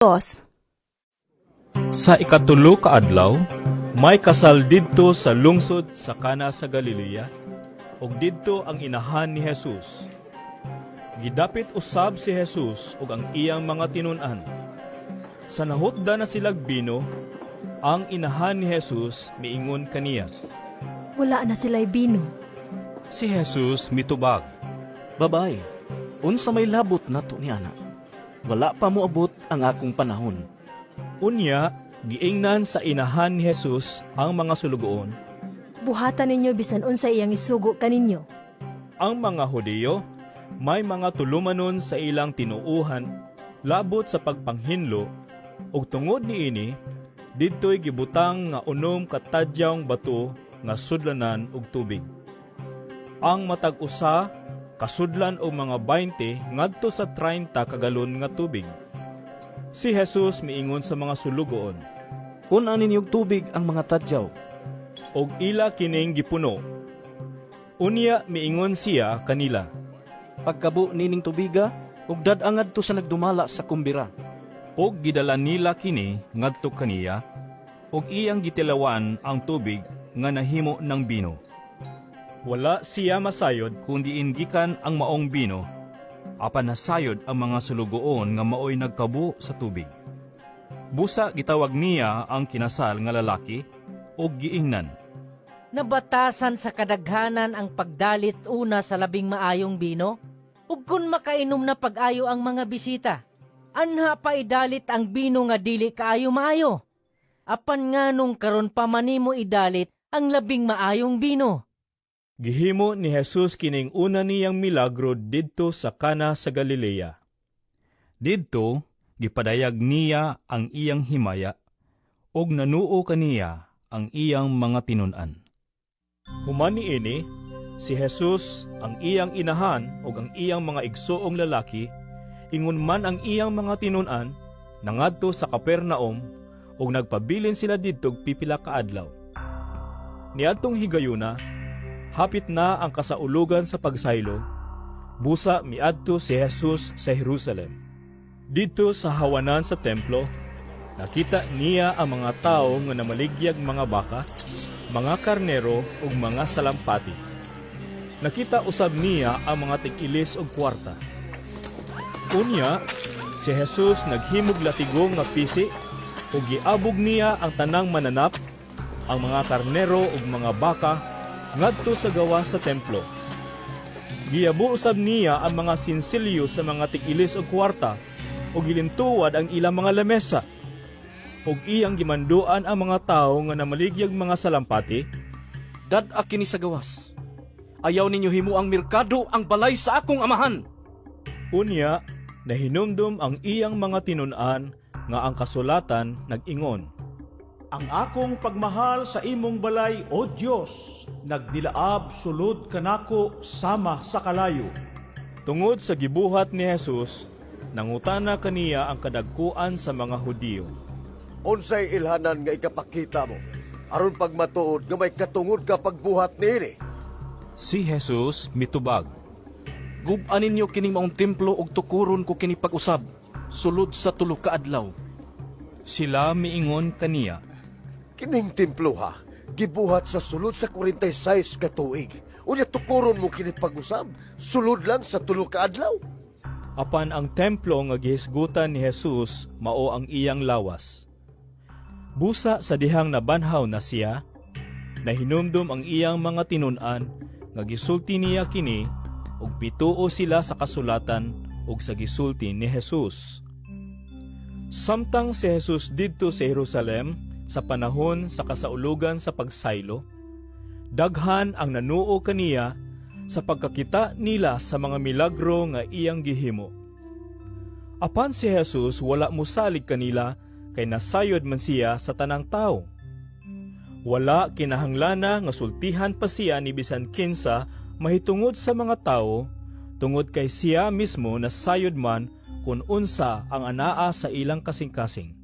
Dos. Sa ikatulo ka adlaw, may kasal didto sa lungsod sa Kana sa Galilea, ug didto ang inahan ni Jesus. Gidapit usab si Jesus ug ang iyang mga tinun-an. Sa nahutda na silag bino, ang inahan ni Jesus miingon kaniya. Wala na sila'y bino. Si Jesus mitubag. Babay, unsa may labot nato ni ana? Wala pa moabot ang akong panahon. Unya, giingnan sa inahan ni Jesus ang mga sulugoon. Buhatan ninyo bisan unsa iyang isugo kaninyo. Ang mga Hudiyo may mga tulumanon sa ilang tinuuhan labot sa pagpanghinlo ug tungod niini didtoy gibutang nga unom ka tadyawng bato nga sudlanan og tubig. Ang matag usa kasudlan og mga 20 ngadto sa 30 ka galon nga tubig. Si Jesus miingon sa mga sulugoon, Kunan ninyog tubig ang mga tadyaw. og ila kining gipuno. Unya miingon siya kanila, Pagkabo nining tubiga, ug dad-angad to sa nagdumala sa kumbira. og gidala nila kini ngadto kaniya, og iyang gitilawan ang tubig nga nahimo ng bino. Wala siya masayod kundi gikan ang maong bino, apan nasayod ang mga sulugoon nga maoy nagkabu sa tubig. Busa gitawag niya ang kinasal nga lalaki og giingnan. Nabatasan sa kadaghanan ang pagdalit una sa labing maayong bino, ug kun makainom na pag-ayo ang mga bisita, anha pa idalit ang bino nga dili kaayo maayo. Apan nganong karon pa manimo idalit ang labing maayong bino. Gihimo ni Jesus kining una niyang milagro didto sa Kana sa Galilea. Didto gipadayag niya ang iyang himaya ug nanuo kaniya ang iyang mga tinun-an. Human niini, si Jesus, ang iyang inahan ug ang iyang mga igsoong lalaki, ingon man ang iyang mga tinun-an, nangadto sa Capernaum ug nagpabilin sila didto pipila ka adlaw. Niadtong higayuna, hapit na ang kasaulugan sa pagsaylo, busa miadto si Jesus sa Jerusalem. Dito sa hawanan sa templo, nakita niya ang mga tao nga namaligyag mga baka, mga karnero ug mga salampati. Nakita usab niya ang mga tig-ilis ug kwarta. Unya, si Jesus naghimog latigong nga pisi ug giabog niya ang tanang mananap, ang mga karnero ug mga baka ngadto sa gawas sa templo. Giabo usab niya ang mga sinsilyo sa mga tig-ilis ug kwarta ug gilintuwad ang ilang mga lamesa. Ug iyang gimanduan ang mga tao nga namaligyag mga salampati. Dad-a kini sa gawas. Ayaw ninyo himo ang merkado ang balay sa akong amahan. Unya, nahinumdum ang iyang mga tinun-an nga ang kasulatan nag-ingon. Ang akong pagmahal sa imong balay, O Diyos, nagdilaab sulod kanako sama sa kalayo. Tungod sa gibuhat ni Jesus, nangutana kaniya ang kadagkuan sa mga Hudiyo. Unsay ilhanan nga ikapakita mo, aron pagmatuod nga may katungod ka pagbuhat niini? Si Jesus mitubag. Gub-an ninyo kining maong templo ug tukuron ko kini pag-usab, sulod sa tulo ka adlaw. Sila miingon kaniya. Kining templo ha, gibuhat sa sulod sa 46 ka tuig. Unya tukuron mo kini pag-usab, sulod lang sa tulo ka adlaw. Apan ang templo nga gihisgutan ni Jesus mao ang iyang lawas. Busa sa dihang nabanhaw na siya, nahinumdum ang iyang mga tinun-an nga gisulti niya kini ug pituo sila sa kasulatan ug sa gisulti ni Jesus. Samtang si Jesus didto sa Jerusalem sa panahon sa kasaulugan sa pagsaylo, daghan ang nanuo kaniya sa pagkakita nila sa mga milagro nga iyang gihimo. Apan si Jesus wala mosalig kanila kay nasayod man siya sa tanang tao. Wala kinahanglana nga sultihan pa siya ni bisan kinsa mahitungod sa mga tao, tungod kay siya mismo nasayod man kung unsa ang anaa sa ilang kasing-kasing.